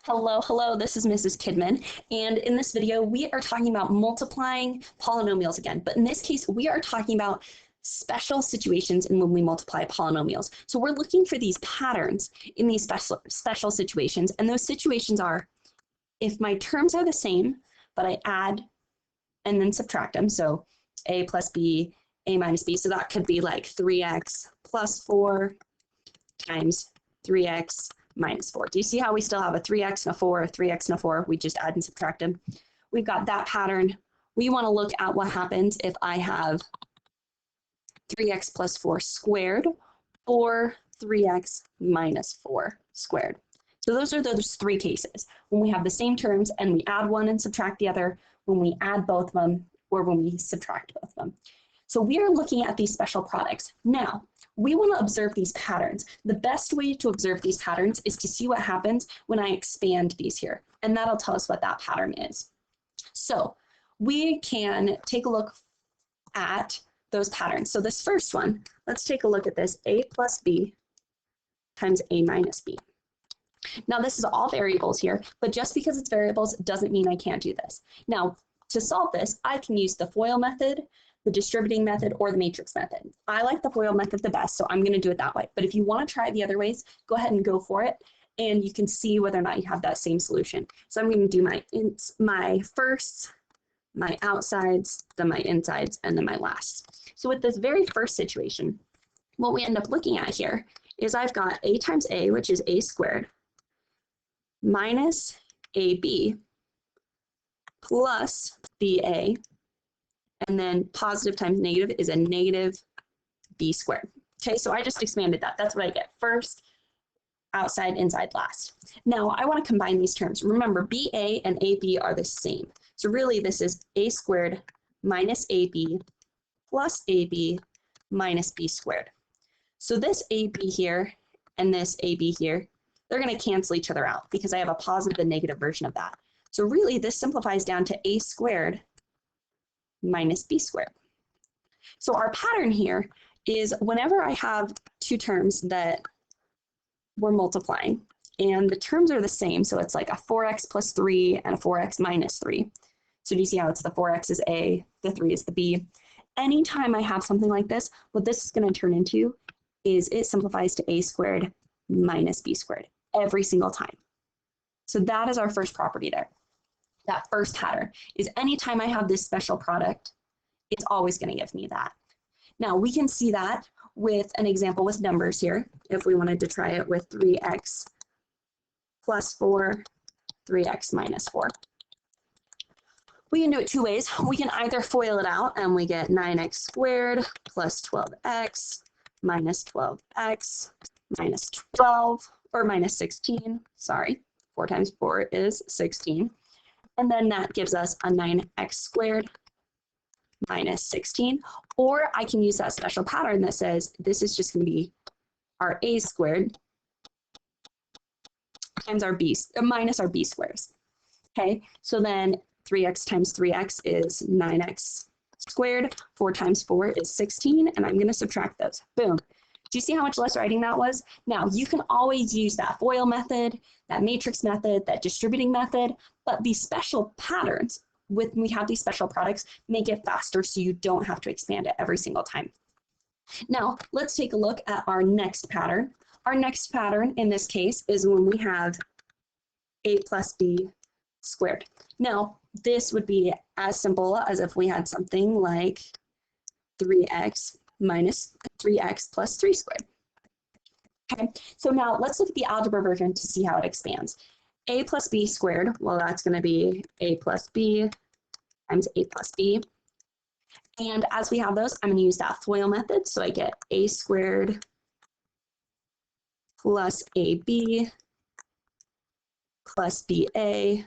Hello, this is Mrs. Kidman, and in this video, we are talking about multiplying polynomials again, but in this case, we are talking about special situations in when we multiply polynomials. So we're looking for these patterns in these special situations, and those situations are if my terms are the same, but I add and then subtract them, so a plus b, a minus b, so that could be like 3x plus 4 times 3x minus 4. Do you see how we still have a 3x and a 4, a 3x and a 4? We just add and subtract them. We've got that pattern. We want to look at what happens if I have 3x plus 4 squared or 3x minus 4 squared. So those are those three cases. When we have the same terms and we add one and subtract the other, when we add both of them, or when we subtract both of them. So we are looking at these special products. Now, we want to observe these patterns. The best way to observe these patterns is to see what happens when I expand these here, and that'll tell us what that pattern is. So we can take a look at those patterns. So this first one, let's take a look at this, a plus b times a minus b. Now this is all variables here, but just because it's variables doesn't mean I can't do this. Now, to solve this, I can use the FOIL method, the distributing method, or the matrix method. I like the FOIL method the best, so I'm going to do it that way. But if you want to try the other ways, go ahead and go for it, and you can see whether or not you have that same solution. So I'm going to do my firsts, my outsides, then my insides, and then my lasts. So with this very first situation, what we end up looking at here is I've got a times a, which is a squared, minus ab plus ba, and then positive times negative is a negative b squared. Okay, so I just expanded that. That's what I get first, outside, inside, last. Now I want to combine these terms. Remember, BA and AB are the same. So really this is a squared minus AB plus AB minus b squared. So this AB here and this AB here, they're going to cancel each other out because I have a positive and negative version of that. So really this simplifies down to a squared minus b squared. So our pattern here is whenever I have two terms that we're multiplying and the terms are the same, so it's like a 4x plus 3 and a 4x minus 3. So do you see how it's the 4x is a, the 3 is the b? Anytime I have something like this, what this is going to turn into is it simplifies to a squared minus b squared every single time. So that is our first property there. That first pattern is anytime I have this special product, it's always going to give me that. Now we can see that with an example with numbers here. If we wanted to try it with 3x plus 4, 3x minus 4. We can do it two ways. We can either FOIL it out and we get 9x squared plus 12x minus 12x minus 12, or minus 16, sorry. 4 times 4 is 16. And then that gives us a 9x squared minus 16. Or I can use that special pattern that says this is just going to be our a squared times our b, minus our b squares. Okay, so then 3x times 3x is 9x squared. 4 times 4 is 16, and I'm going to subtract those. Boom. Do you see how much less writing that was? Now, you can always use that FOIL method, that matrix method, that distributing method, but these special patterns, when we have these special products, make it faster so you don't have to expand it every single time. Now, let's take a look at our next pattern. Our next pattern in this case is when we have a plus b squared. Now, this would be as simple as if we had something like 3x minus 3x plus 3 squared. Okay, so now let's look at the algebra version to see how it expands. A plus b squared, well, that's going to be a plus b times a plus b. And as we have those, I'm going to use that FOIL method. So I get a squared plus ab plus ba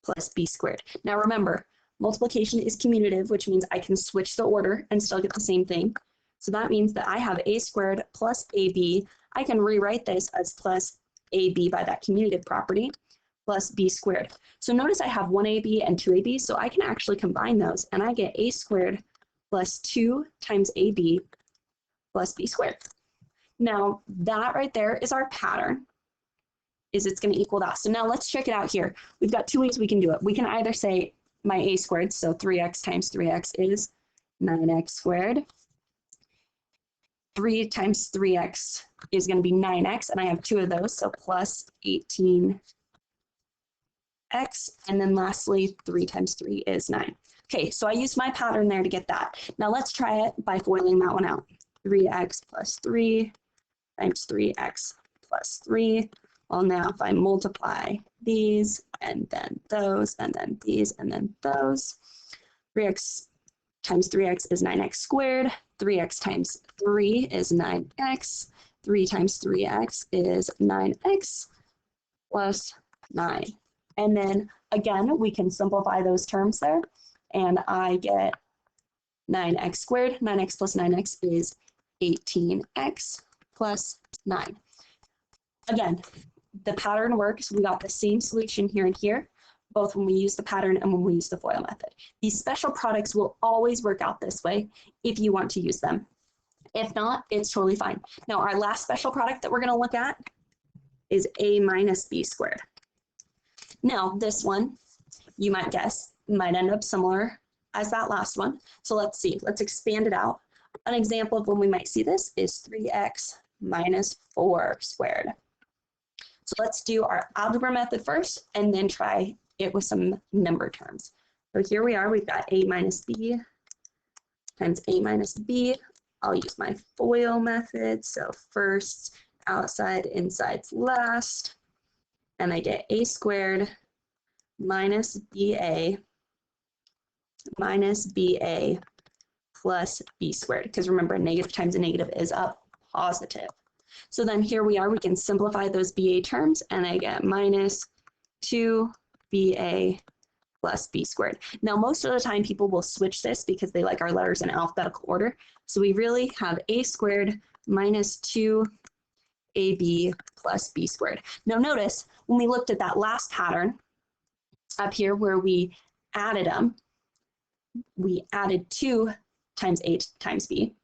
plus b squared. Now remember, multiplication is commutative, which means I can switch the order and still get the same thing. So that means that I have a squared plus ab. I can rewrite this as plus ab by that commutative property, plus b squared. So notice I have 1ab and 2ab, so I can actually combine those, and I get a squared plus 2 times ab plus b squared. Now, that right there is our pattern. is it's going to equal that. So now let's check it out here. We've got two ways we can do it. We can either say my a squared, so 3x times 3x is 9x squared. 3 times 3x is going to be 9x, and I have two of those, so plus 18x. And then lastly, 3 times 3 is 9. Okay, so I used my pattern there to get that. Now let's try it by FOILing that one out. 3x plus 3 times 3x plus 3. Well, now if I multiply these, and then those, and then these, and then those, 3x times 3x is 9x squared. 3x times 3 is 9x. 3 times 3x is 9x plus 9. And then again, we can simplify those terms there. And I get 9x squared. 9x plus 9x is 18x plus 9. Again, the pattern works. We got the same solution here and here, both when we use the pattern and when we use the FOIL method. These special products will always work out this way if you want to use them. If not, it's totally fine. Now, our last special product that we're going to look at is a minus b squared. Now, this one, you might guess, might end up similar as that last one. So let's see. Let's expand it out. An example of when we might see this is 3x minus 4 squared. So let's do our algebra method first and then try it with some number terms. So here we are, we've got a minus b times a minus b. I'll use my FOIL method. So first, outside, inside's last. And I get a squared minus ba plus b squared. Because remember, negative times a negative is a positive. So then here we are, we can simplify those BA terms, and I get minus 2BA plus B squared. Now, most of the time people will switch this because they like our letters in alphabetical order. So we really have A squared minus 2AB plus B squared. Now notice, when we looked at that last pattern up here where we added them, we added 2 times A times B.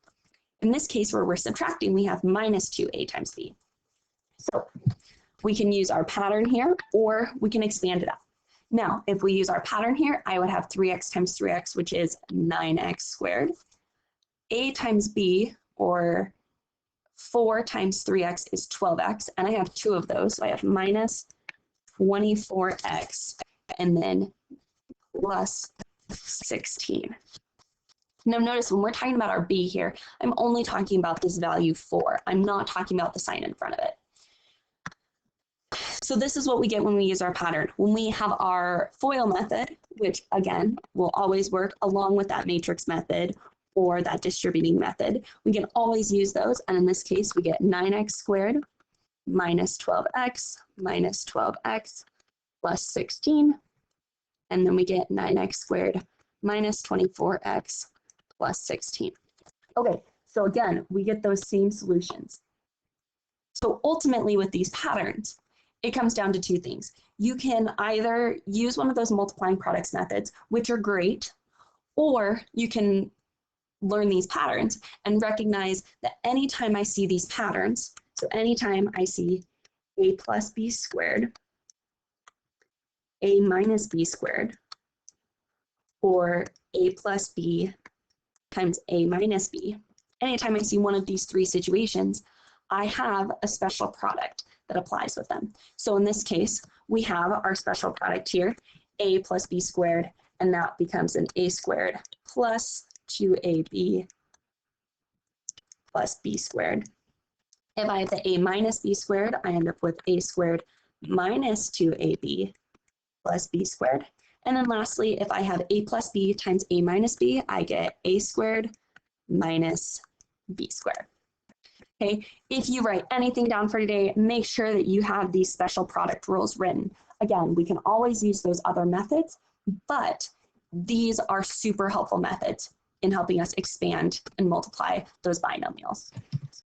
In this case, where we're subtracting, we have minus 2a times b. So we can use our pattern here, or we can expand it out. Now, if we use our pattern here, I would have 3x times 3x, which is 9x squared. A times b, or 4 times 3x, is 12x, and I have two of those, so I have minus 24x, and then plus 16. Now notice when we're talking about our b here, I'm only talking about this value 4. I'm not talking about the sign in front of it. So this is what we get when we use our pattern. When we have our FOIL method, which again will always work along with that matrix method or that distributing method, we can always use those. And in this case, we get 9x squared minus 12x plus 16. And then we get 9x squared minus 24x plus 16. Okay, so again, we get those same solutions. So ultimately with these patterns, it comes down to two things. You can either use one of those multiplying products methods, which are great, or you can learn these patterns and recognize that anytime I see these patterns, so anytime I see a plus b squared, a minus b squared, or a plus b times a minus b. Anytime I see one of these three situations, I have a special product that applies with them. So in this case, we have our special product here, a plus b squared, and that becomes an a squared plus 2ab plus b squared. If I have the a minus b squared, I end up with a squared minus 2ab plus b squared. And then lastly, if I have a plus b times a minus b, I get a squared minus b squared. Okay, if you write anything down for today, make sure that you have these special product rules written. Again, we can always use those other methods, but these are super helpful methods in helping us expand and multiply those binomials.